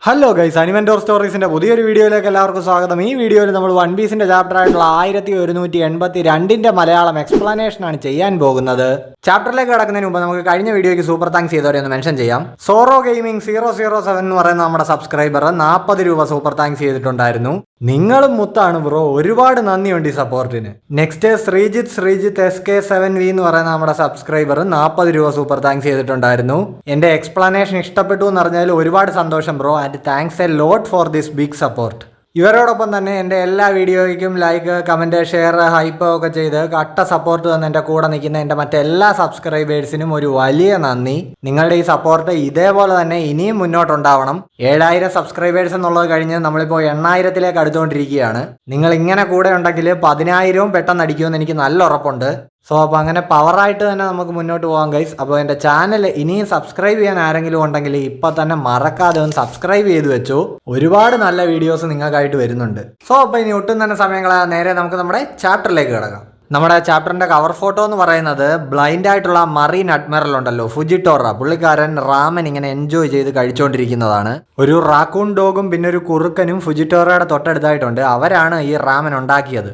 Hello guys, അനിമെന്റോർ സ്റ്റോറീസിന്റെ പുതിയൊരു വീഡിയോയിലേക്ക് എല്ലാവർക്കും സ്വാഗതം. ഈ വീഡിയോയിൽ നമ്മൾ വൺ പീസിന്റെ ചാപ്റ്റർ ആയിട്ടുള്ള 1182ന്റെ മലയാളം എക്സ്പ്ലനേഷൻ ആണ് ചെയ്യാൻ പോകുന്നത്. ചാപ്റ്ററിലേക്ക് കടക്കുന്നതിന് മുമ്പ് നമുക്ക് കഴിഞ്ഞ വീഡിയോയ്ക്ക് സൂപ്പർ താങ്ക്സ് ചെയ്തവരെ ഒന്ന് മെൻഷൻ ചെയ്യാം. സോറോ ഗെയിമിംഗ് 007 എന്ന് പറയുന്ന നമ്മുടെ സബ്സ്ക്രൈബർ 40 രൂപ സൂപ്പർ താങ്ക്സ് ചെയ്തിട്ടുണ്ടായിരുന്നു. നിങ്ങളും മുത്താണ് ബ്രോ, ഒരുപാട് നന്ദിയുണ്ട് ഈ സപ്പോർട്ടിന്. നെക്സ്റ്റ് ശ്രീജിത്ത് SK7V എന്ന് പറയുന്ന നമ്മുടെ സബ്സ്ക്രൈബർ 40 രൂപ സൂപ്പർ താങ്ക്സ് ചെയ്തിട്ടുണ്ടായിരുന്നു. എന്റെ എക്സ്പ്ലനേഷൻ ഇഷ്ടപ്പെട്ടു എന്ന് പറഞ്ഞാൽ ഒരുപാട് സന്തോഷം bro, and thanks a lot for this big support. ഇവരോടൊപ്പം തന്നെ എൻ്റെ എല്ലാ വീഡിയോയ്ക്കും ലൈക്ക്, കമൻറ്റ്, ഷെയർ, ഹൈപ്പ് ഒക്കെ ചെയ്ത് കട്ട സപ്പോർട്ട് തന്ന് എൻ്റെ കൂടെ നിൽക്കുന്ന എൻ്റെ മറ്റെല്ലാ സബ്സ്ക്രൈബേഴ്സിനും ഒരു വലിയ നന്ദി. നിങ്ങളുടെ ഈ സപ്പോർട്ട് ഇതേപോലെ തന്നെ ഇനിയും മുന്നോട്ടുണ്ടാവണം. 7000 സബ്സ്ക്രൈബേഴ്സ് എന്നുള്ളത് കഴിഞ്ഞ് നമ്മളിപ്പോൾ 8000ലേക്ക് അടുത്തുകൊണ്ടിരിക്കുകയാണ്. നിങ്ങൾ ഇങ്ങനെ കൂടെ ഉണ്ടെങ്കിൽ 10,000 പെട്ടെന്ന് അടിക്കുമെന്ന് എനിക്ക് നല്ല ഉറപ്പുണ്ട്. സോ അപ്പോൾ അങ്ങനെ പവറായിട്ട് തന്നെ നമുക്ക് മുന്നോട്ട് പോകാം ഗൈസ്. അപ്പോൾ എൻ്റെ ചാനൽ ഇനിയും സബ്സ്ക്രൈബ് ചെയ്യാൻ ആരെങ്കിലും ഉണ്ടെങ്കിൽ ഇപ്പം തന്നെ മറക്കാതെ ഒന്ന് സബ്സ്ക്രൈബ് ചെയ്ത് വെച്ചു. ഒരുപാട് നല്ല വീഡിയോസ് നിങ്ങൾക്കായിട്ട് വരുന്നുണ്ട്. സോ അപ്പോൾ ഇനി ഒട്ടും തന്നെ സമയങ്ങളെ നേരെ നമുക്ക് നമ്മുടെ ചാപ്റ്ററിലേക്ക് കിടക്കാം. നമ്മുടെ ചാപ്റ്ററിന്റെ കവർ ഫോട്ടോ എന്ന് പറയുന്നത് ബ്ലൈൻഡ് ആയിട്ടുള്ള മറീൻ അഡ്മിറൽ ഉണ്ടല്ലോ, ഫുജിറ്റോറ, പുള്ളിക്കാരൻ റാമൻ ഇങ്ങനെ എൻജോയ് ചെയ്ത് കഴിച്ചുകൊണ്ടിരിക്കുന്നതാണ്. ഒരു റാക്കൂൺ ഡോഗും പിന്നെ ഒരു കുറുക്കനും ഫുജിറ്റോറയുടെ തൊട്ടടുത്തായിട്ടുണ്ട്. അവരാണ് ഈ റാമൻ ഉണ്ടാക്കിയത്.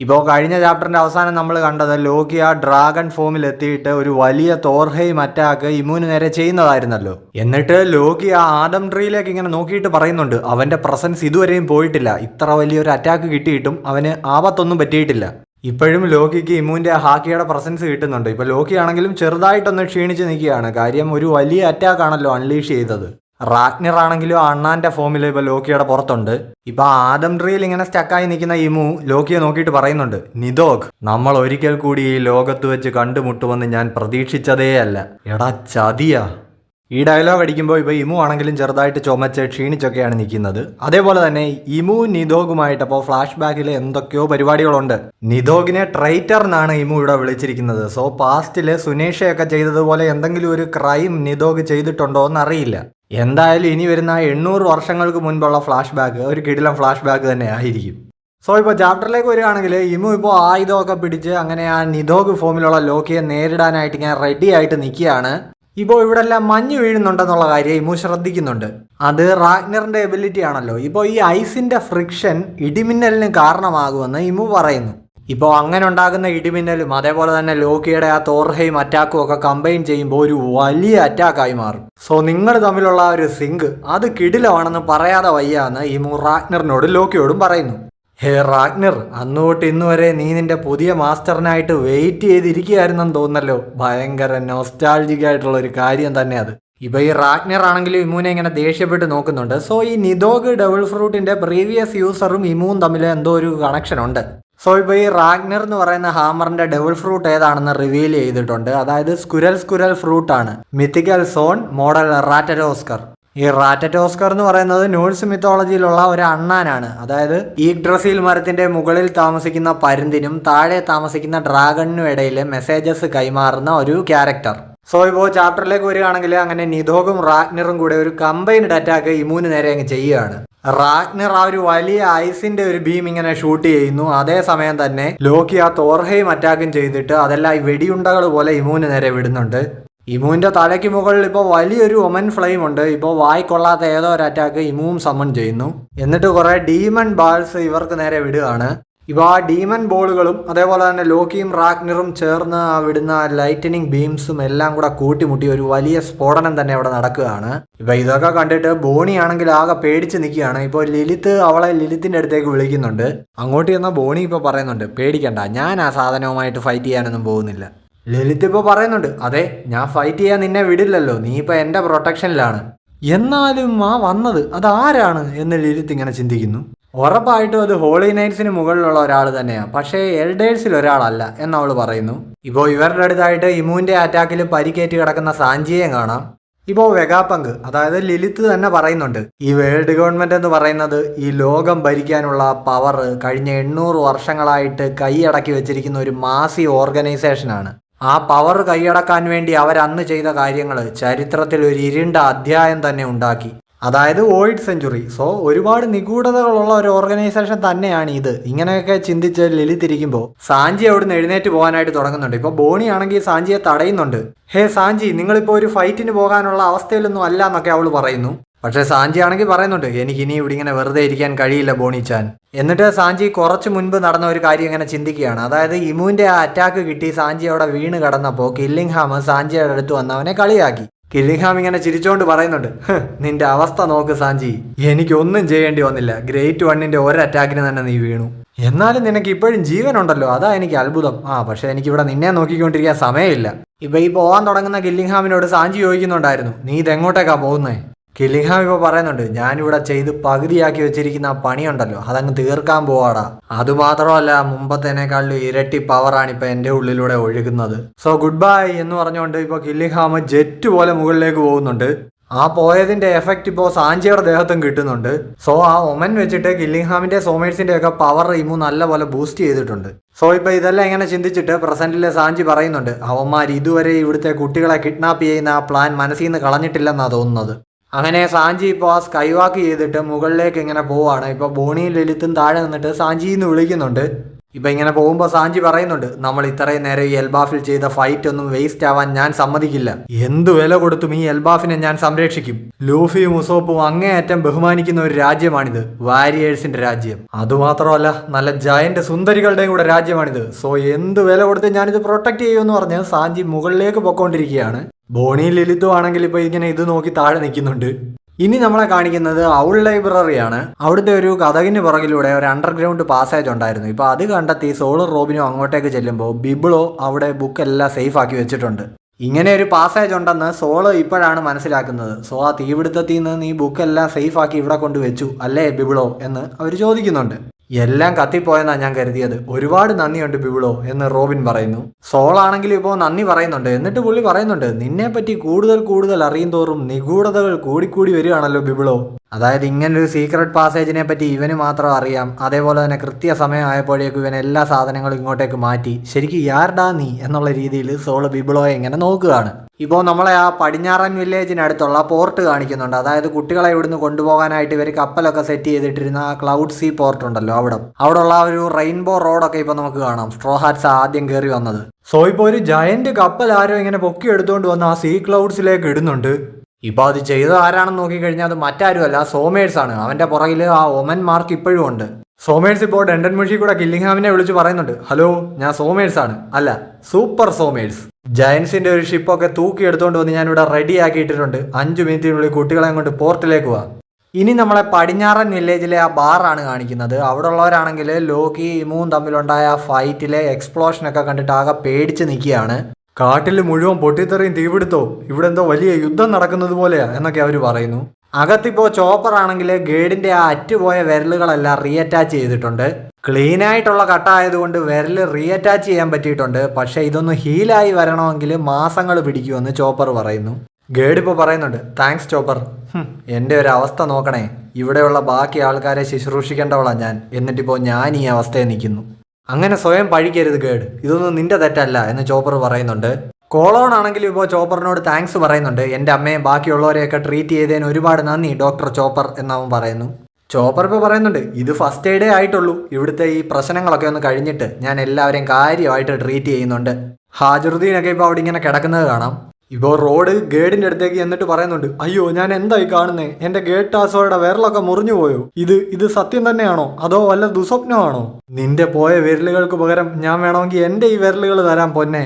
ഇപ്പോൾ കഴിഞ്ഞ ചാപ്റ്ററിന്റെ അവസാനം നമ്മൾ കണ്ടത് ലോകിയ ഡ്രാഗൺ ഫോമിൽ എത്തിയിട്ട് ഒരു വലിയ തോർഹെയിം അറ്റാക്ക് ഇമൂന് നേരെ ചെയ്യുന്നതായിരുന്നല്ലോ. എന്നിട്ട് ലോകിയ ആദം ട്രീയിലേക്ക് ഇങ്ങനെ നോക്കിയിട്ട് പറയുന്നുണ്ട് അവന്റെ പ്രസൻസ് ഇതുവരെയും പോയിട്ടില്ല, ഇത്ര വലിയൊരു അറ്റാക്ക് കിട്ടിയിട്ടും അവന് ആപത്തൊന്നും പറ്റിയിട്ടില്ല. ഇപ്പോഴും ലോകിക്ക് ഇമൂന്റെ ഹാക്കിയുടെ പ്രസൻസ് കിട്ടുന്നുണ്ട്. ഇപ്പൊ ലോക്കി ആണെങ്കിലും ചെറുതായിട്ടൊന്ന് ക്ഷീണിച്ച് നിൽക്കുകയാണ്. കാര്യം ഒരു വലിയ അറ്റാക്ക് ആണല്ലോ അൺലീഷ് ചെയ്തത്. റാഗ്നർ ആണെങ്കിലും അണ്ണാന്റെ ഫോമിൽ ഇപ്പൊ ലോക്കിയുടെ പുറത്തുണ്ട്. ഇപ്പൊ ആദം ട്രീയിൽ ഇങ്ങനെ സ്റ്റക്കായി നിൽക്കുന്ന ഇമു ലോക്കിയെ നോക്കിയിട്ട് പറയുന്നുണ്ട്, നിദോഗ്, നമ്മൾ ഒരിക്കൽ കൂടി ഈ ലോകത്ത് വെച്ച് കണ്ടുമുട്ടുമെന്ന് ഞാൻ പ്രതീക്ഷിച്ചതേ അല്ല. എടാ ചതിയാ. ഈ ഡയലോഗ് അടിക്കുമ്പോൾ ഇപ്പോൾ ഇമു ആണെങ്കിലും ചെറുതായിട്ട് ചുമച്ച് ക്ഷീണിച്ചൊക്കെയാണ് നിൽക്കുന്നത്. അതേപോലെ തന്നെ ഇമു നിദോഗുമായിട്ട് അപ്പോൾ ഫ്ലാഷ് ബാക്കിൽ എന്തൊക്കെയോ പരിപാടികളുണ്ട്. നിദോഗിനെ ട്രൈറ്റർ എന്നാണ് ഇമു ഇവിടെ വിളിച്ചിരിക്കുന്നത്. സോ പാസ്റ്റില് സുനേഷയൊക്കെ ചെയ്തതുപോലെ എന്തെങ്കിലും ഒരു ക്രൈം നിദോഗ് ചെയ്തിട്ടുണ്ടോ എന്ന് അറിയില്ല. എന്തായാലും ഇനി വരുന്ന 800 വർഷങ്ങൾക്ക് മുൻപുള്ള ഫ്ലാഷ് ബാക്ക് ഒരു കിടിലം ഫ്ലാഷ് ബാക്ക് തന്നെ ആയിരിക്കും. സോ ഇപ്പോൾ ചാപ്റ്ററിലേക്ക് വരികയാണെങ്കിൽ ഇമു ഇപ്പോൾ ആയുധമൊക്കെ പിടിച്ച് അങ്ങനെ ആ നിദോഗ് ഫോമിലുള്ള ലോക്കിയെ നേരിടാനായിട്ട് ഇങ്ങനെ റെഡി ആയിട്ട് നിൽക്കുകയാണ്. ഇപ്പോൾ ഇവിടെ എല്ലാം മഞ്ഞ് വീഴുന്നുണ്ടെന്നുള്ള കാര്യം ഇമു ശ്രദ്ധിക്കുന്നുണ്ട്. അത് റാഗ്നറിന്റെ എബിലിറ്റി ആണല്ലോ. ഇപ്പോൾ ഈ ഐസിന്റെ ഫ്രിക്ഷൻ ഇടിമിന്നലിന് കാരണമാകുമെന്ന് ഇമു പറയുന്നു. ഇപ്പോൾ അങ്ങനെ ഉണ്ടാകുന്ന ഇടിമിന്നലും അതേപോലെ തന്നെ ലോക്കിയുടെ ആ തോർഹെയിം അറ്റാക്കും ഒക്കെ കമ്പൈൻ ചെയ്യുമ്പോൾ ഒരു വലിയ അറ്റാക്കായി മാറും. സോ നിങ്ങൾ തമ്മിലുള്ള ആ ഒരു സിങ്ക് അത് കിടിലമാണെന്ന് പറയാതെ വയ്യാന്ന് ഇമു റാഗ്നറിനോട് ലോക്കിയോടും പറയുന്നു. ഹേ റാഗ്നർ, അന്ന് തൊട്ട് ഇന്ന് വരെ നീ നിന്റെ പുതിയ മാസ്റ്ററിനായിട്ട് വെയിറ്റ് ചെയ്തിരിക്കുകയായിരുന്നെന്ന് തോന്നല്ലോ. ഭയങ്കര നോസ്റ്റാൾജിക് ആയിട്ടുള്ള ഒരു കാര്യം തന്നെ അത്. ഇപ്പൊ ഈ റാഗ്നർ ആണെങ്കിലും ഇമൂനെ ഇങ്ങനെ ദേഷ്യപ്പെട്ട് നോക്കുന്നുണ്ട്. സോ ഈ നിദോഗ് ഡബിൾ ഫ്രൂട്ടിന്റെ പ്രീവിയസ് യൂസറും ഇമൂവും തമ്മിൽ എന്തോ ഒരു കണക്ഷൻ ഉണ്ട്. സോ ഇപ്പോൾ ഈ റാഗ്നർ എന്ന് പറയുന്ന ഹാമറിന്റെ ഡബിൾ ഫ്രൂട്ട് ഏതാണെന്ന് റിവീൽ ചെയ്തിട്ടുണ്ട്. അതായത് സ്കുരൽ ഫ്രൂട്ട് ആണ്. Mythical zoan model Ratatoskr. ഈ റാറ്ററ്റോസ്കർ എന്ന് പറയുന്നത് നോഴ്സ് മിത്തോളജിയിലുള്ള ഒരു അണ്ണാനാണ്. അതായത് ഈഗ്ഡ്രസീൽ മരത്തിന്റെ മുകളിൽ താമസിക്കുന്ന പരുന്തിനും താഴെ താമസിക്കുന്ന ഡ്രാഗണിനും ഇടയിൽ മെസ്സേജസ് കൈമാറുന്ന ഒരു ക്യാരക്ടർ. സോ ഇപ്പോൾ ചാപ്റ്ററിലേക്ക് വരികയാണെങ്കിൽ അങ്ങനെ നിദോഗും റാഗ്നറും കൂടെ ഒരു കമ്പൈൻഡ് അറ്റാക്ക് ഇമൂന് നേരെ അങ്ങ് ചെയ്യുകയാണ്. റാഗ്നർ ആ ഒരു വലിയ ഐസിന്റെ ഒരു ബീം ഇങ്ങനെ ഷൂട്ട് ചെയ്യുന്നു. അതേസമയം തന്നെ ലോക്കി ആ തോർഹെയിം അറ്റാക്കും ചെയ്തിട്ട് അതെല്ലാം ഈ വെടിയുണ്ടകൾ പോലെ ഇമൂന് നേരെ വിടുന്നുണ്ട്. ഇമുവിന്റെ തലയ്ക്ക് മുകളിൽ ഇപ്പോൾ വലിയൊരു ഒമൻ ഫ്ലെയിം ഉണ്ട്. ഇപ്പോൾ വായിക്കൊള്ളാത്ത ഏതോ ഒരു അറ്റാക്ക് ഇമുവും സമ്മൺ ചെയ്യുന്നു. എന്നിട്ട് കുറെ ഡീമൺ ബാൾസ് ഇവർക്ക് നേരെ വിടുകയാണ്. ഇപ്പോൾ ആ ഡീമൺ ബോളുകളും അതേപോലെ തന്നെ ലോക്കിയും റാഗ്നറും ചേർന്ന് ആ വിടുന്ന ലൈറ്റനിങ് ബീംസും എല്ലാം കൂടെ കൂട്ടിമുട്ടി ഒരു വലിയ സ്ഫോടനം തന്നെ അവിടെ നടക്കുകയാണ്. ഇപ്പൊ ഇതൊക്കെ കണ്ടിട്ട് ബോണി ആണെങ്കിൽ ആകെ പേടിച്ച് നിൽക്കുകയാണ്. ഇപ്പോൾ അവളെ ലിലിത്തിന്റെ അടുത്തേക്ക് വിളിക്കുന്നുണ്ട്. അങ്ങോട്ട് ചെന്ന ബോണി ഇപ്പോൾ പറയുന്നുണ്ട്, പേടിക്കണ്ട, ഞാൻ ആ സാധനവുമായിട്ട് ഫൈറ്റ് ചെയ്യാനൊന്നും പോകുന്നില്ല. ലലിത് ഇപ്പോൾ പറയുന്നുണ്ട്, അതെ, ഞാൻ ഫൈറ്റ് ചെയ്യാൻ നിന്നെ വിടില്ലല്ലോ, നീ ഇപ്പൊ എന്റെ പ്രൊട്ടക്ഷനിലാണ്. എന്നാലും ആ വന്നത് അതാരാണ് എന്ന് ലലിത് ഇങ്ങനെ ചിന്തിക്കുന്നു. ഉറപ്പായിട്ടും അത് ഹോളി നൈറ്റ്സിന് മുകളിലുള്ള ഒരാൾ തന്നെയാണ്, പക്ഷേ എൽഡേഴ്സിൽ ഒരാളല്ല എന്നവൾ പറയുന്നു. ഇപ്പോൾ ഇവരുടെ അടുത്തായിട്ട് ഇമുവിന്റെ അറ്റാക്കിൽ പരിക്കേറ്റ് കിടക്കുന്ന സാഞ്ചിയെ കാണാം. ഇപ്പോൾ വെഗാപങ്ക്, അതായത് ലിലിത്ത് തന്നെ പറയുന്നുണ്ട്, ഈ വേൾഡ് ഗവൺമെന്റ് എന്ന് പറയുന്നത് ഈ ലോകം ഭരിക്കാനുള്ള പവർ കഴിഞ്ഞ 800 വർഷങ്ങളായിട്ട് കൈയടക്കി വെച്ചിരിക്കുന്ന ഒരു മാസി ഓർഗനൈസേഷനാണ്. ആ പവർ കൈയടക്കാൻ വേണ്ടി അവരന്ന് ചെയ്ത കാര്യങ്ങൾ ചരിത്രത്തിൽ ഒരു ഇരുണ്ട അധ്യായം തന്നെ ഉണ്ടാക്കി. അതായത് വോയിഡ് സെഞ്ചുറി. സോ ഒരുപാട് നിഗൂഢതകളുള്ള ഒരു ഓർഗനൈസേഷൻ തന്നെയാണ് ഇത്. ഇങ്ങനെയൊക്കെ ചിന്തിച്ച് ലലിതിരിക്കുമ്പോൾ സാഞ്ചി അവിടുന്ന് എഴുന്നേറ്റ് പോകാനായിട്ട് തുടങ്ങുന്നുണ്ട്. ഇപ്പോൾ ബോണി ആണെങ്കിൽ സാഞ്ചിയെ തടയുന്നുണ്ട്. ഹേ സാഞ്ചി, നിങ്ങളിപ്പോൾ ഒരു ഫൈറ്റിന് പോകാനുള്ള അവസ്ഥയിലൊന്നും അല്ല എന്നൊക്കെ അവൾ പറയുന്നു. പക്ഷേ സാഞ്ചി ആണെങ്കിൽ പറയുന്നുണ്ട് എനിക്ക് ഇനി ഇവിടെ ഇങ്ങനെ വെറുതെ ഇരിക്കാൻ കഴിയില്ല ബോണിച്ചാൻ. എന്നിട്ട് സാഞ്ചി കുറച്ച് മുൻപ് നടന്ന ഒരു കാര്യം ഇങ്ങനെ ചിന്തിക്കുകയാണ്. അതായത് ഇമുവിന്റെ ആ അറ്റാക്ക് കിട്ടി സാഞ്ചി അവിടെ വീണ് കിടന്നപ്പോൾ കില്ലിംഗ്ഹാം സാഞ്ചിയുടെ അടുത്ത് വന്ന് അവനെ കളിയാക്കി. കില്ലിംഗ്ഹാം ഇങ്ങനെ ചിരിച്ചോണ്ട് പറയുന്നുണ്ട്, നിന്റെ അവസ്ഥ നോക്ക് സാഞ്ചി, എനിക്കൊന്നും ചെയ്യേണ്ടി വന്നില്ല, ഗ്രേറ്റ് വണ്ണിന്റെ ഒരറ്റാക്കിന് തന്നെ നീ വീണു. എന്നാലും നിനക്ക് ഇപ്പോഴും ജീവനുണ്ടല്ലോ, അതാ എനിക്ക് അത്ഭുതം. പക്ഷെ എനിക്കിവിടെ നിന്നെ നോക്കിക്കൊണ്ടിരിക്കാൻ സമയമില്ല. ഇപ്പൊ ഈ പോവാൻ തുടങ്ങുന്ന കില്ലിംഗ്ഹാമിനോട് സാഞ്ചി ചോദിക്കുന്നുണ്ടായിരുന്നു, നീ ഇതെങ്ങോട്ടേക്കാ പോകുന്നേ? കില്ലിംഗ്ഹാം ഇപ്പോൾ പറയുന്നുണ്ട്, ഞാനിവിടെ ചെയ്ത് പകുതിയാക്കി വെച്ചിരിക്കുന്ന ആ പണിയുണ്ടല്ലോ അതങ്ങ് തീർക്കാൻ പോവാടാ. അതുമാത്രമല്ല മുമ്പത്തേനേക്കാളും ഇരട്ടി പവറാണ് ഇപ്പൊ എന്റെ ഉള്ളിലൂടെ ഒഴുകുന്നത്. സോ ഗുഡ് ബൈ എന്ന് പറഞ്ഞുകൊണ്ട് ഇപ്പൊ കില്ലിംഗ്ഹാം ജെറ്റ് പോലെ മുകളിലേക്ക് പോകുന്നുണ്ട്. ആ പോയതിന്റെ എഫക്റ്റ് ഇപ്പോൾ സാഞ്ചിയുടെ ദേഹത്തും കിട്ടുന്നുണ്ട്. സോ ആ ഒമൻ വെച്ചിട്ട് കില്ലിംഗ്ഹാമിന്റെ സോമേഴ്സിന്റെ ഒക്കെ പവർ ഇമു നല്ലപോലെ ബൂസ്റ്റ് ചെയ്തിട്ടുണ്ട്. സോ ഇപ്പൊ ഇതെല്ലാം ഇങ്ങനെ ചിന്തിച്ചിട്ട് പ്രസന്റിലെ സാഞ്ചി പറയുന്നുണ്ട്, അവന്മാർ ഇതുവരെ ഇവിടുത്തെ കുട്ടികളെ കിഡ്നാപ്പ് ചെയ്യുന്ന ആ പ്ലാൻ മനസ്സിൽ നിന്ന് കളഞ്ഞിട്ടില്ലെന്നാണ് തോന്നുന്നത്. അങ്ങനെ സാഞ്ചി ഇപ്പോൾ ആ സ്കൈ വാക്ക് ചെയ്തിട്ട് മുകളിലേക്ക് ഇങ്ങനെ പോവാണ്. ഇപ്പോൾ ബോണിയും ലലിത്തും താഴെ നിന്നിട്ട് സാഞ്ചിന്ന് വിളിക്കുന്നുണ്ട്. ഇപ്പൊ ഇങ്ങനെ പോകുമ്പോൾ സാഞ്ചി പറയുന്നുണ്ട്, നമ്മൾ ഇത്രയും നേരം ഈ എൽബാഫിൽ ചെയ്ത ഫൈറ്റ് ഒന്നും വേസ്റ്റ് ആവാൻ ഞാൻ സമ്മതിക്കില്ല. എന്തു വില കൊടുത്തും ഈ എൽബാഫിനെ ഞാൻ സംരക്ഷിക്കും. ലൂഫിയും ഉസോപ്പും അങ്ങേയറ്റം ബഹുമാനിക്കുന്ന ഒരു രാജ്യമാണിത്, വാരിയേഴ്സിന്റെ രാജ്യം. അതുമാത്രമല്ല നല്ല ജയന്റ് സുന്ദരികളുടെയും കൂടെ രാജ്യമാണിത്. സോ എന്ത് വില കൊടുത്ത് ഞാനിത് പ്രൊട്ടക്ട് ചെയ്യുമെന്ന് പറഞ്ഞ് സാഞ്ചി മുകളിലേക്ക് പൊക്കോണ്ടിരിക്കുകയാണ്. ബോണിയും ലലിത്തും ആണെങ്കിൽ ഇപ്പൊ ഇങ്ങനെ ഇത് നോക്കി താഴെ നിൽക്കുന്നുണ്ട്. ഇനി നമ്മളെ കാണിക്കുന്നത് ഔൾ ലൈബ്രറിയാണ്. അവിടുത്തെ ഒരു കഥകിന് പുറകിലൂടെ ഒരു അണ്ടർഗ്രൗണ്ട് പാസേജ് ഉണ്ടായിരുന്നു. ഇപ്പൊ അത് കണ്ടെത്തി സോളും റോബിനും അങ്ങോട്ടേക്ക് ചെല്ലുമ്പോൾ ബിബിളോ അവിടെ ബുക്ക് എല്ലാം സേഫ് ആക്കി വെച്ചിട്ടുണ്ട്. ഇങ്ങനെ ഒരു പാസേജ് ഉണ്ടെന്ന് സോള് ഇപ്പോഴാണ് മനസ്സിലാക്കുന്നത്. സോ ആ തീപിടുത്തത്തിൽ നിന്ന് നീ ബുക്കെല്ലാം സേഫ് ആക്കി ഇവിടെ കൊണ്ടുവച്ചു അല്ലേ ബിബിളോ എന്ന് അവർ ചോദിക്കുന്നുണ്ട്. എല്ലാം കത്തിപ്പോയെന്നാ ഞാൻ കരുതിയത്, ഒരുപാട് നന്ദിയുണ്ട് ബിബിളോ എന്ന് റോബിൻ പറയുന്നു. സോളാണെങ്കിൽ ഇപ്പോൾ നന്ദി പറയുന്നുണ്ട്. എന്നിട്ട് പുള്ളി പറയുന്നുണ്ട്, നിന്നെ പറ്റി കൂടുതൽ അറിയും തോറും നിഗൂഢതകൾ കൂടിക്കൂടി വരികയാണല്ലോ ബിബിളോ. അതായത് ഇങ്ങനൊരു സീക്രട്ട് പാസേജിനെ പറ്റി ഇവന് മാത്രം അറിയാം. അതേപോലെ തന്നെ കൃത്യസമയം ആയപ്പോഴേക്കും ഇവൻ എല്ലാ സാധനങ്ങളും ഇങ്ങോട്ടേക്ക് മാറ്റി. ശരിക്കും യാർഡാ നീ എന്നുള്ള രീതിയിൽ സോള് ബിബിളോയെ ഇങ്ങനെ നോക്കുകയാണ്. ഇപ്പോൾ നമ്മളെ ആ പടിഞ്ഞാറൻ വില്ലേജിനടുത്തുള്ള പോർട്ട് കാണിക്കുന്നുണ്ട്. അതായത് കുട്ടികളെ ഇവിടുന്ന് കൊണ്ടുപോകാനായിട്ട് ഇവർ കപ്പലൊക്കെ സെറ്റ് ചെയ്തിട്ടിരുന്ന ആ ക്ലൗഡ് സീ പോർട്ട് ഉണ്ടല്ലോ, അവിടെയുള്ള ഒരു റെയിൻബോ റോഡൊക്കെ ഇപ്പോൾ നമുക്ക് കാണാം. സ്ട്രോ ഹാറ്റ്സ് ആദ്യം കയറി വന്നത്. സോ ഇപ്പോൾ ഒരു ജയന്റ് കപ്പൽ ആരോ ഇങ്ങനെ പൊക്കി എടുത്തുകൊണ്ട് വന്ന് ആ സീ ക്ലൗഡ്സിലേക്ക് ഇടുന്നുണ്ട്. ഇപ്പോൾ അത് ചെയ്തത് ആരാണെന്ന് നോക്കിക്കഴിഞ്ഞാൽ അത് മറ്റാരുമല്ല, സോമേഴ്സ് ആണ്. അവന്റെ പുറകിൽ ആ ഒമൻ മാർക്ക് ഇപ്പോഴും ഉണ്ട്. സോമേഴ്സ് ഇപ്പോൾ ഡെൻഡൻ മുഷി കൂടെ കില്ലിംഗ്ഹാമിനെ വിളിച്ച് പറയുന്നുണ്ട്, ഹലോ ഞാൻ സോമേഴ്സ് ആണ്, അല്ല സൂപ്പർ സോമേഴ്സ്. ജയൻസിന്റെ ഒരു ഷിപ്പൊക്കെ തൂക്കി എടുത്തുകൊണ്ട് വന്ന് ഞാനിവിടെ റെഡി ആക്കിയിട്ടിട്ടുണ്ട്. 5 മിനിറ്റിനുള്ളിൽ കുട്ടികളെ കൊണ്ട് പോർട്ടിലേക്ക് പോവാം. ഇനി നമ്മളെ പടിഞ്ഞാറൻ വില്ലേജിലെ ആ ബാറാണ് കാണിക്കുന്നത്. അവിടെ ഉള്ളവരാണെങ്കിൽ ലോക്കി ഇമുവും തമ്മിലുണ്ടായ ഫൈറ്റിലെ എക്സ്പ്ലോഷനൊക്കെ കണ്ടിട്ട് ആകെ പേടിച്ച് നിൽക്കുകയാണ്. കാട്ടിൽ മുഴുവൻ പൊട്ടിത്തെറിയും തീപിടുത്തോ, ഇവിടെ എന്തോ വലിയ യുദ്ധം നടക്കുന്നത് പോലെയാ എന്നൊക്കെ അവർ പറയുന്നു. അകത്തിപ്പോ ചോപ്പർ ആണെങ്കിൽ ഗേഡിന്റെ ആ അറ്റുപോയ വിരലുകളെല്ലാം റീഅറ്റാച്ച് ചെയ്തിട്ടുണ്ട്. ക്ലീൻ ആയിട്ടുള്ള കട്ടായതുകൊണ്ട് വിരല് റീഅറ്റാച്ച് ചെയ്യാൻ പറ്റിയിട്ടുണ്ട്. പക്ഷെ ഇതൊന്ന് ഹീലായി വരണമെങ്കിൽ മാസങ്ങൾ പിടിക്കുമെന്ന് ചോപ്പർ പറയുന്നു. ഗേഡ് ഇപ്പോൾ പറയുന്നുണ്ട്, താങ്ക്സ് ചോപ്പർ. എൻ്റെ ഒരു അവസ്ഥ നോക്കണേ, ഇവിടെയുള്ള ബാക്കി ആൾക്കാരെ ശുശ്രൂഷിക്കേണ്ടവളാ ഞാൻ, എന്നിട്ടിപ്പോൾ ഞാൻ ഈ അവസ്ഥയിൽ നിൽക്കുന്നു. അങ്ങനെ സ്വയം പഴിക്കരുത് ഗേഡ്, ഇതൊന്നും നിന്റെ തെറ്റല്ല എന്ന് ചോപ്പർ പറയുന്നുണ്ട്. കോളോൺ ആണെങ്കിലും ഇപ്പോൾ ചോപ്പറിനോട് താങ്ക്സ് പറയുന്നുണ്ട്. എൻ്റെ അമ്മയും ബാക്കിയുള്ളവരെയൊക്കെ ട്രീറ്റ് ചെയ്തതിന് ഒരുപാട് നന്ദി ഡോക്ടർ ചോപ്പർ എന്നവൻ പറയുന്നു. ചോപ്പർ ഇപ്പോൾ പറയുന്നുണ്ട്, ഇത് ഫസ്റ്റ് എയ്ഡേ ആയിട്ടുള്ളൂ, ഇവിടുത്തെ ഈ പ്രശ്നങ്ങളൊക്കെ ഒന്ന് കഴിഞ്ഞിട്ട് ഞാൻ എല്ലാവരെയും കാര്യമായിട്ട് ട്രീറ്റ് ചെയ്യുന്നുണ്ട്. ഹാജറുദ്ദീനൊക്കെ ഇപ്പോൾ അവിടെ ഇങ്ങനെ കിടക്കുന്നത് കാണാം. ഇപ്പോൾ റോഡ് ഗേഡിന്റെ അടുത്തേക്ക് എന്നിട്ട് പറയുന്നുണ്ട്, അയ്യോ ഞാൻ എന്തായി കാണുന്നേ, എന്റെ ഗേഡ് ടാസോയുടെ വിരലൊക്കെ മുറിഞ്ഞു പോയോ, ഇത് സത്യം തന്നെയാണോ അതോ വല്ല ദുസ്വപ്നമാണോ? നിന്റെ പോയ വിരലുകൾക്ക് പകരം ഞാൻ വേണമെങ്കിൽ എന്റെ ഈ വിരലുകൾ തരാൻ പൊന്നെ,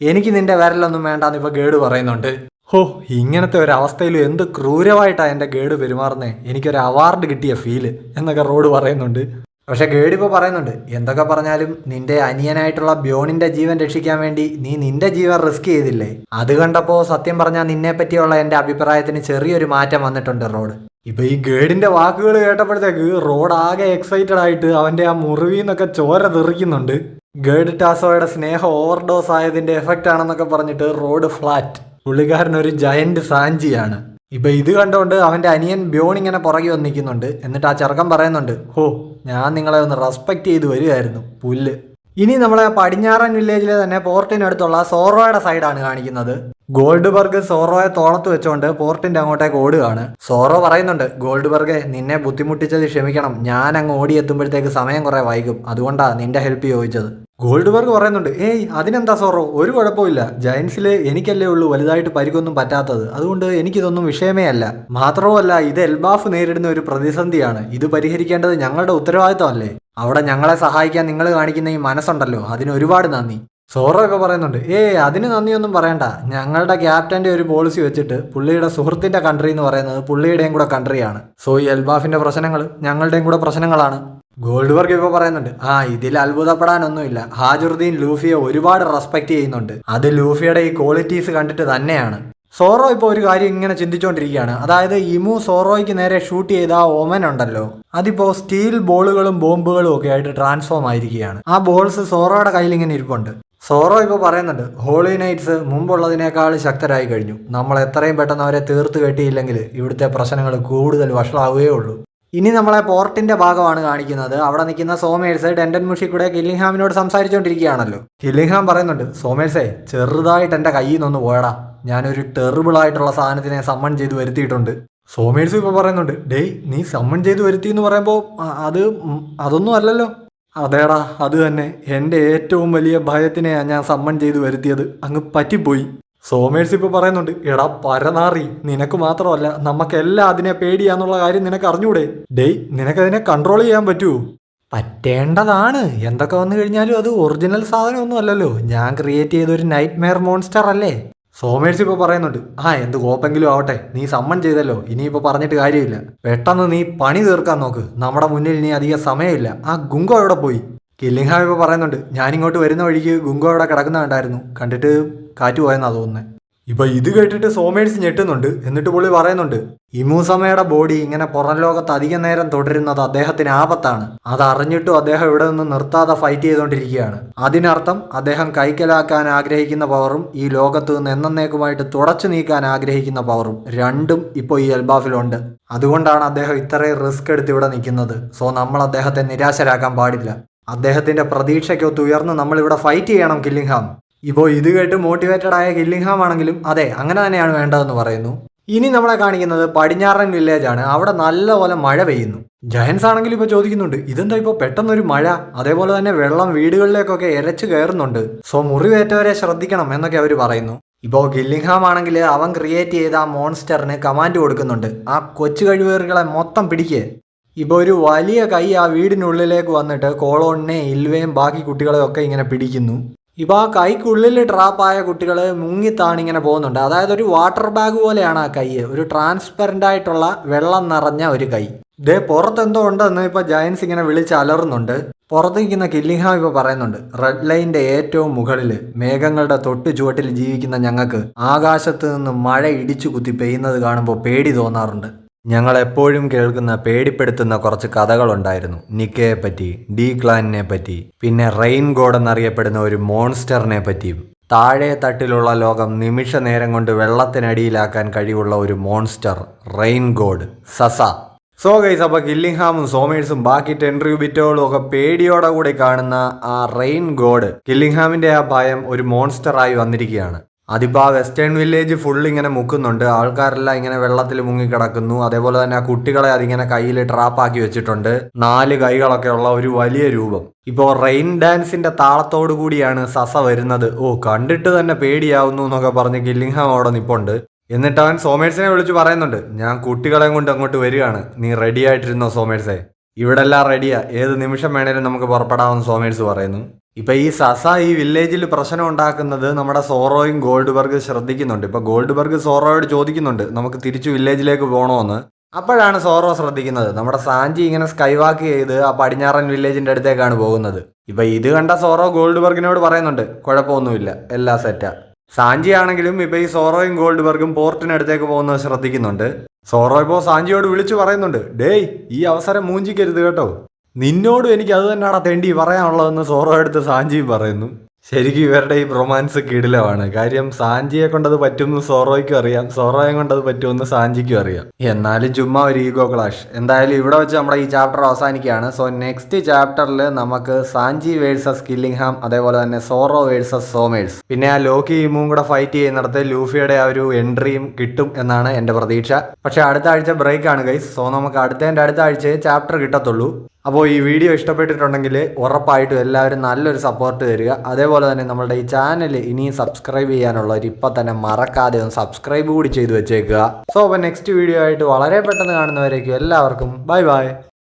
എനിക്ക് നിന്റെ വിരലൊന്നും വേണ്ടാന്ന് ഇപ്പൊ ഗേഡ് പറയുന്നുണ്ട്. ഹോ, ഇങ്ങനത്തെ ഒരു അവസ്ഥയിൽ എന്ത് ക്രൂരമായിട്ടാ എന്റെ ഗേഡ് പെരുമാറുന്നേ, എനിക്കൊരു അവാർഡ് കിട്ടിയ ഫീല് എന്നൊക്കെ റോഡ് പറയുന്നുണ്ട്. പക്ഷെ ഗേഡ് ഇപ്പോൾ പറയുന്നുണ്ട്, എന്തൊക്കെ പറഞ്ഞാലും നിന്റെ അനിയനായിട്ടുള്ള ബ്യോണിന്റെ ജീവൻ രക്ഷിക്കാൻ വേണ്ടി നീ നിന്റെ ജീവൻ റിസ്ക് ചെയ്തില്ലേ, അത് കണ്ടപ്പോൾ സത്യം പറഞ്ഞാൽ നിന്നെ പറ്റിയുള്ള എൻ്റെ അഭിപ്രായത്തിന് ചെറിയൊരു മാറ്റം വന്നിട്ടുണ്ട് റോഡ്. ഇപ്പൊ ഈ ഗേഡിന്റെ വാക്കുകൾ കേട്ടപ്പോഴത്തേക്ക് റോഡ് ആകെ എക്സൈറ്റഡ് ആയിട്ട് അവന്റെ ആ മുറിവിന്നൊക്കെ ചോര തെറിക്കുന്നുണ്ട്. ഗേഡ് ടാസോയുടെ സ്നേഹം ഓവർഡോസ് ആയതിന്റെ എഫക്റ്റ് ആണെന്നൊക്കെ പറഞ്ഞിട്ട് റോഡ് ഫ്ലാറ്റ്. പുള്ളിക്കാരൻ ഒരു ജയന്റ് സാഞ്ചിയാണ്. ഇപ്പൊ ഇത് കണ്ടുകൊണ്ട് അവന്റെ അനിയൻ ബ്യോൺ ഇങ്ങനെ പുറകെ വന്ന് നിൽക്കുന്നുണ്ട്. എന്നിട്ട് ആ ചെറുക്കൻ പറയുന്നുണ്ട്, ഹോ ഞാൻ നിങ്ങളെ ഒന്ന് റെസ്പെക്ട് ചെയ്ത് വരികയായിരുന്നു പുല്ല്. ഇനി നമ്മളെ പടിഞ്ഞാറൻ വില്ലേജിലെ തന്നെ പോർട്ടിനടുത്തുള്ള സോറോയുടെ സൈഡാണ് കാണിക്കുന്നത്. ഗോൾഡ്ബർഗ് സോറോയെ തോളത്ത് വെച്ചുകൊണ്ട് പോർട്ടിന്റെ അങ്ങോട്ടേക്ക് ഓടുകയാണ്. സോറോ പറയുന്നുണ്ട്, ഗോൾഡ്ബർഗ് നിന്നെ ബുദ്ധിമുട്ടിച്ചത് ക്ഷമിക്കണം, ഞാൻ അങ്ങ് ഓടിയെത്തുമ്പോഴത്തേക്ക് സമയം കുറെ വൈകും, അതുകൊണ്ടാ നിന്റെ ഹെൽപ്പ് ചോദിച്ചത്. ഗോൾഡ്ബർഗ് പറയുന്നുണ്ട്, ഏയ് അതിനെന്താ സോറോ, ഒരു കുഴപ്പമില്ല, ജയൻസില് എനിക്കല്ലേ ഉള്ളൂ വലുതായിട്ട് പരിക്കൊന്നും പറ്റാത്തത്, അതുകൊണ്ട് എനിക്കിതൊന്നും വിഷയമേ അല്ല. മാത്രവുമല്ല ഇത് എൽബാഫ് നേരിടുന്ന ഒരു പ്രതിസന്ധിയാണ്, ഇത് പരിഹരിക്കേണ്ടത് ഞങ്ങളുടെ ഉത്തരവാദിത്തമല്ലേ, അവിടെ ഞങ്ങളെ സഹായിക്കാൻ നിങ്ങൾ കാണിക്കുന്ന ഈ മനസ്സുണ്ടല്ലോ അതിന് ഒരുപാട് നന്ദി. സോറോ ഒക്കെ പറയുന്നുണ്ട്, അതിന് നന്ദിയൊന്നും പറയണ്ട, ഞങ്ങളുടെ ക്യാപ്റ്റന്റെ ഒരു പോളിസി വെച്ചിട്ട് പുള്ളിയുടെ സുഹൃത്തിന്റെ കൺട്രി എന്ന് പറയുന്നത് പുള്ളിയുടെയും കൂടെ കൺട്രിയാണ്. സോ ഈ എൽബാഫിന്റെ പ്രശ്നങ്ങൾ ഞങ്ങളുടെയും കൂടെ പ്രശ്നങ്ങളാണ്. ഗോൾഡ്ബർഗ് ഇപ്പോൾ പറയുന്നുണ്ട്, ഇതിൽ അത്ഭുതപ്പെടാനൊന്നുമില്ല, ഹാജുറുദ്ദീൻ ലൂഫിയെ ഒരുപാട് റെസ്പെക്ട് ചെയ്യുന്നുണ്ട്, അത് ലൂഫിയുടെ ഈ ക്വാളിറ്റീസ് കണ്ടിട്ട് തന്നെയാണ്. സോറോ ഇപ്പോൾ ഒരു കാര്യം ഇങ്ങനെ ചിന്തിച്ചുകൊണ്ടിരിക്കുകയാണ്, അതായത് ഇമു സോറോയ്ക്ക് നേരെ ഷൂട്ട് ചെയ്ത ആ ഒമൻ ഉണ്ടല്ലോ, അതിപ്പോ സ്റ്റീൽ ബോളുകളും ബോംബുകളും ഒക്കെ ആയിട്ട് ട്രാൻസ്ഫോം ആയിരിക്കുകയാണ്. ആ ബോൾസ് സോറോയുടെ കയ്യിൽ ഇങ്ങനെ ഇരിപ്പുണ്ട്. സോറോ ഇപ്പോൾ പറയുന്നുണ്ട്, ഹോളി നൈറ്റ്സ് മുമ്പുള്ളതിനേക്കാൾ ശക്തരായി കഴിഞ്ഞു, നമ്മൾ എത്രയും പെട്ടെന്ന് അവരെ തീർത്ത് കെട്ടിയില്ലെങ്കിൽ ഇവിടുത്തെ പ്രശ്നങ്ങൾ കൂടുതൽ വഷളാവുകയേ ഉള്ളൂ. ഇനി നമ്മളെ പോർട്ടിന്റെ ഭാഗമാണ് കാണിക്കുന്നത്. അവിടെ നിൽക്കുന്ന സോമേഴ്സ് ഡെൻഡൻ മുഷിക്കൂടെ കില്ലിംഗ്ഹാമിനോട് സംസാരിച്ചുകൊണ്ടിരിക്കുകയാണല്ലോ. കില്ലിംഗ്ഹാം പറയുന്നുണ്ട്, സോമേഴ്സേ ചെറുതായിട്ട് എൻ്റെ കയ്യിൽ നിന്നൊന്ന് പോയടാ, ഞാനൊരു ടെറിബിൾ ആയിട്ടുള്ള സാധനത്തിനെ സമ്മൺ ചെയ്ത് വരുത്തിയിട്ടുണ്ട്. സോമേഴ്സ് ഇപ്പോൾ പറയുന്നുണ്ട്, ഡേയ് നീ സമ്മൺ ചെയ്ത് വരുത്തി എന്ന് പറയുമ്പോൾ അതൊന്നും അല്ലല്ലോ. അതേടാ അത് തന്നെ, എൻ്റെ ഏറ്റവും വലിയ ഭയത്തിനെയാണ് ഞാൻ സമ്മൺ ചെയ്ത് വരുത്തിയത്, അങ്ങ് പറ്റിപ്പോയി. സോമേഴ്സ് ഇപ്പോൾ പറയുന്നുണ്ട്, എടാ പരനാറി, നിനക്ക് മാത്രമല്ല നമുക്കെല്ലാം അതിനെ പേടിയാന്നുള്ള കാര്യം നിനക്ക് അറിഞ്ഞൂടെ, ഡേയ് നിനക്കതിനെ കൺട്രോൾ ചെയ്യാൻ പറ്റുമോ? പറ്റേണ്ടതാണ്, എന്തൊക്കെ വന്നു കഴിഞ്ഞാലും അത് ഒറിജിനൽ സാധനമൊന്നും അല്ലല്ലോ, ഞാൻ ക്രിയേറ്റ് ചെയ്തൊരു നൈറ്റ് മെയർ മോൺസ്റ്റർ അല്ലേ. സോമേഴ്സ് ഇപ്പോൾ പറയുന്നുണ്ട്, എന്ത് കോപ്പെങ്കിലും ആവട്ടെ, നീ സമ്മൺ ചെയ്തല്ലോ, ഇനിയിപ്പോൾ പറഞ്ഞിട്ട് കാര്യമില്ല, പെട്ടെന്ന് നീ പണി തീർക്കാൻ നോക്ക്, നമ്മുടെ മുന്നിൽ ഇനി അധികം സമയമില്ല. ആ ഗുങ്കോ എവിടെ പോയി? കില്ലിംഗ്ഹാം ഇപ്പോൾ പറയുന്നുണ്ട്, ഞാനിങ്ങോട്ട് വരുന്ന വഴിക്ക് ഗുങ്കോ അവിടെ കിടക്കുന്ന കണ്ടായിരുന്നു, കണ്ടിട്ട് കാറ്റ് പോയെന്നാ തോന്നുന്നത്. ഇപ്പൊ ഇത് കേട്ടിട്ട് സോമേഴ്സ് ഞെട്ടുന്നുണ്ട്. എന്നിട്ട് പുള്ളി പറയുന്നുണ്ട്, ഇമൂസമയുടെ ബോഡി ഇങ്ങനെ പുറം ലോകത്ത് അധികം നേരം തുടരുന്നത് അദ്ദേഹത്തിന് ആപത്താണ്, അതറിഞ്ഞിട്ടും അദ്ദേഹം ഇവിടെ നിന്ന് നിർത്താതെ ഫൈറ്റ് ചെയ്തുകൊണ്ടിരിക്കുകയാണ്. അതിനർത്ഥം അദ്ദേഹം കൈക്കലാക്കാൻ ആഗ്രഹിക്കുന്ന പവറും ഈ ലോകത്ത് നിന്ന് എന്നേക്കുമായിട്ട് തുടച്ചു നീക്കാൻ ആഗ്രഹിക്കുന്ന പവറും രണ്ടും ഇപ്പോൾ ഈ എൽബാഫിലുണ്ട്. അതുകൊണ്ടാണ് അദ്ദേഹം ഇത്രയും റിസ്ക് എടുത്ത് ഇവിടെ നിൽക്കുന്നത്. സോ നമ്മൾ അദ്ദേഹത്തെ നിരാശരാക്കാൻ പാടില്ല. അദ്ദേഹത്തിന്റെ പ്രതീക്ഷയ്ക്കൊത്ത് ഉയർന്ന് നമ്മളിവിടെ ഫൈറ്റ് ചെയ്യണം കില്ലിംഗ്ഹാം. ഇപ്പോൾ ഇത് കേട്ട് മോട്ടിവേറ്റഡ് ആയ കില്ലിംഗ്ഹാം ആണെങ്കിലും അതെ അങ്ങനെ തന്നെയാണ് വേണ്ടതെന്ന് പറയുന്നു. ഇനി നമ്മളെ കാണിക്കുന്നത് പടിഞ്ഞാറൻ വില്ലേജ് ആണ്. അവിടെ നല്ലപോലെ മഴ പെയ്യുന്നു. ജയൻസ് ആണെങ്കിലും ഇപ്പോൾ ചോദിക്കുന്നുണ്ട്, ഇതെന്താ ഇപ്പോൾ പെട്ടെന്നൊരു മഴ, അതേപോലെ തന്നെ വെള്ളം വീടുകളിലേക്കൊക്കെ ഇരച്ചു കയറുന്നുണ്ട്, സോ മുറിവേറ്റവരെ ശ്രദ്ധിക്കണം എന്നൊക്കെ അവർ പറയുന്നു. ഇപ്പോൾ ഗില്ലിംഗ്ഹാം ആണെങ്കിൽ അവൻ ക്രിയേറ്റ് ചെയ്ത ആ മോൺസ്റ്ററിന് കമാൻഡ് കൊടുക്കുന്നുണ്ട്, ആ കൊച്ചു കഴിവേറുകളെ മൊത്തം പിടിക്കുക. ഇപ്പോൾ ഒരു വലിയ കൈ ആ വീടിനുള്ളിലേക്ക് വന്നിട്ട് കോളോണിനെ ഇൽവയും ബാക്കി കുട്ടികളെ ഒക്കെ ഇങ്ങനെ പിടിക്കുന്നു. ഇപ്പോൾ ആ കൈക്കുള്ളിൽ ട്രാപ്പായ കുട്ടികൾ മുങ്ങിത്താണിങ്ങനെ പോകുന്നുണ്ട്. അതായത് ഒരു വാട്ടർ ബാഗ് പോലെയാണ് ആ കൈ, ഒരു ട്രാൻസ്പെറൻ്റ് ആയിട്ടുള്ള വെള്ളം നിറഞ്ഞ ഒരു കൈ. ഇതേ പുറത്തെന്തോ ഉണ്ടെന്ന് ഇപ്പോൾ ജയൻസ് ഇങ്ങനെ വിളിച്ച് അലറുന്നുണ്ട്. പുറത്ത് നിൽക്കുന്ന കില്ലിംഗ്ഹാം ഇപ്പോൾ പറയുന്നുണ്ട്, റെഡ് ലൈനിൻ്റെ ഏറ്റവും മുകളിൽ മേഘങ്ങളുടെ തൊട്ട് ചുവട്ടിൽ ജീവിക്കുന്ന ഞങ്ങൾക്ക് ആകാശത്ത് നിന്ന് മഴ ഇടിച്ചു കുത്തി പെയ്യുന്നത് കാണുമ്പോൾ പേടി തോന്നാറുണ്ട്. ഞങ്ങൾ എപ്പോഴും കേൾക്കുന്ന പേടിപ്പെടുത്തുന്ന കുറച്ച് കഥകളുണ്ടായിരുന്നു, നിക്കയെ പറ്റി, ഡി ക്ലാനിനെ പറ്റി, പിന്നെ റെയിൻ ഗോഡ് എന്നറിയപ്പെടുന്ന ഒരു മോൺസ്റ്ററിനെ പറ്റിയും. താഴെ തട്ടിലുള്ള ലോകം നിമിഷ നേരം കൊണ്ട് വെള്ളത്തിനടിയിലാക്കാൻ കഴിവുള്ള ഒരു മോൺസ്റ്റർ, റെയിൻ ഗോഡ് സസ. സോ ഗൈസ്, അപ്പോൾ കില്ലിംഗ്ഹാമും സോമേഴ്സും ബാക്കി ടെൻട്രിബ്യൂറ്റോളും ഒക്കെ പേടിയോടെ കൂടി കാണുന്ന ആ റെയിൻ ഗോഡ്, കില്ലിംഗ്ഹാമിന്റെ ആ ഭയം ഒരു മോൺസ്റ്ററായി വന്നിരിക്കുകയാണ്. അതിപ്പോൾ ആ വെസ്റ്റേൺ വില്ലേജ് ഫുൾ ഇങ്ങനെ മുക്കുന്നുണ്ട്, ആൾക്കാരെല്ലാം ഇങ്ങനെ വെള്ളത്തിൽ മുങ്ങിക്കിടക്കുന്നു. അതേപോലെ തന്നെ ആ കുട്ടികളെ അതിങ്ങനെ കയ്യിൽ ട്രാപ്പാക്കി വെച്ചിട്ടുണ്ട്, 4 കൈകളൊക്കെ ഉള്ള ഒരു വലിയ രൂപം. ഇപ്പോൾ റെയിൻ ഡാൻസിന്റെ താളത്തോടു കൂടിയാണ് സസ വരുന്നത്. കണ്ടിട്ട് തന്നെ പേടിയാവുന്നു എന്നൊക്കെ പറഞ്ഞ് കില്ലിംഗ്ഹാം അവിടെ നിൽപ്പുണ്ട്. എന്നിട്ട് അവൻ സോമേഴ്സിനെ വിളിച്ച് പറയുന്നുണ്ട്, ഞാൻ കുട്ടികളെയും കൊണ്ട് അങ്ങോട്ട് വരികയാണ്, നീ റെഡി ആയിട്ടിരുന്നോ സോമേഴ്സേ, ഇവിടെ എല്ലാം റെഡിയാ, ഏത് നിമിഷം വേണേലും നമുക്ക് പുറപ്പെടാമെന്ന് സോമേഴ്സ് പറയുന്നു. ഇപ്പൊ ഈ സസ ഈ വില്ലേജിൽ പ്രശ്നം ഉണ്ടാക്കുന്നത് നമ്മുടെ സോറോയും ഗോൾഡ്ബർഗ് ശ്രദ്ധിക്കുന്നുണ്ട്. ഇപ്പൊ ഗോൾഡ്ബർഗ് സോറോയോട് ചോദിക്കുന്നുണ്ട്, നമുക്ക് തിരിച്ചു വില്ലേജിലേക്ക് പോകണമെന്ന്. അപ്പോഴാണ് സോറോ ശ്രദ്ധിക്കുന്നത്, നമ്മുടെ സാഞ്ചി ഇങ്ങനെ സ്കൈവാക്ക് ചെയ്ത് ആ പടിഞ്ഞാറൻ വില്ലേജിന്റെ അടുത്തേക്കാണ് പോകുന്നത്. ഇപ്പൊ ഇത് കണ്ട സോറോ ഗോൾഡ്ബർഗിനോട് പറയുന്നുണ്ട്, കുഴപ്പമൊന്നുമില്ല, എല്ലാം സെറ്റാ. സാഞ്ചി ആണെങ്കിലും ഇപ്പൊ ഈ സോറോയും ഗോൾഡ്ബർഗും പോർട്ടിനടുത്തേക്ക് പോകുന്നത് ശ്രദ്ധിക്കുന്നുണ്ട്. സോറോ ഇപ്പോൾ സാഞ്ചിയോട് വിളിച്ചു പറയുന്നുണ്ട്, ഡേയ് ഈ അവസരം മൂഞ്ചിക്കരുത് കേട്ടോ, നിന്നോടും എനിക്ക് അത് തന്നെയാണ് തെണ്ടി പറയാനുള്ളതെന്ന് സോറോ എടുത്ത് സാഞ്ചിയും പറയുന്നു. ശരിക്കും ഇവരുടെ ഈ റൊമാൻസ് കിടിലമാണ്. കാര്യം സാഞ്ചിയെ കൊണ്ടത് പറ്റുമെന്ന് സോറോയ്ക്കും അറിയാം, സോറോയെ കൊണ്ടത് പറ്റുമെന്ന് സാഞ്ചിക്കും അറിയാം. എന്നാലും ചുമ്മാ ഒരു ഈഗോ ക്ലാഷ്. എന്തായാലും ഇവിടെ വെച്ച് നമ്മുടെ ഈ ചാപ്റ്റർ അവസാനിക്കുകയാണ്. സോ നെക്സ്റ്റ് ചാപ്റ്ററിൽ നമുക്ക് സാഞ്ചി വേഴ്സസ് കില്ലിംഗ്ഹാം, അതേപോലെ തന്നെ സോറോ വേഴ്സസ് സോമേഴ്സ്, പിന്നെ ആ ലോക്കി ഇമും കൂടെ ഫൈറ്റ് ചെയ്യുന്നിടത്ത് ലൂഫിയുടെ ആ ഒരു എൻട്രിയും കിട്ടും എന്നാണ് എൻ്റെ പ്രതീക്ഷ. പക്ഷേ അടുത്ത ആഴ്ച ബ്രേക്ക് ആണ് ഗൈസ്. സോ നമുക്ക് അടുത്ത ആഴ്ചയെ ചാപ്റ്റർ കിട്ടത്തുള്ളൂ. അപ്പോൾ ഈ വീഡിയോ ഇഷ്ടപ്പെട്ടിട്ടുണ്ടെങ്കിൽ ഉറപ്പായിട്ടും എല്ലാവരും നല്ലൊരു സപ്പോർട്ട് തരിക. അതേപോലെ തന്നെ നമ്മളുടെ ഈ ചാനൽ ഇനിയും സബ്സ്ക്രൈബ് ചെയ്യാനുള്ളവർ ഇപ്പം തന്നെ മറക്കാതെ ഒന്ന് സബ്സ്ക്രൈബ് കൂടി ചെയ്ത് വെച്ചേക്കുക. സോ അപ്പോൾ നെക്സ്റ്റ് വീഡിയോ ആയിട്ട് വളരെ പെട്ടെന്ന് കാണുന്നവരേക്കും എല്ലാവർക്കും ബൈ ബൈ.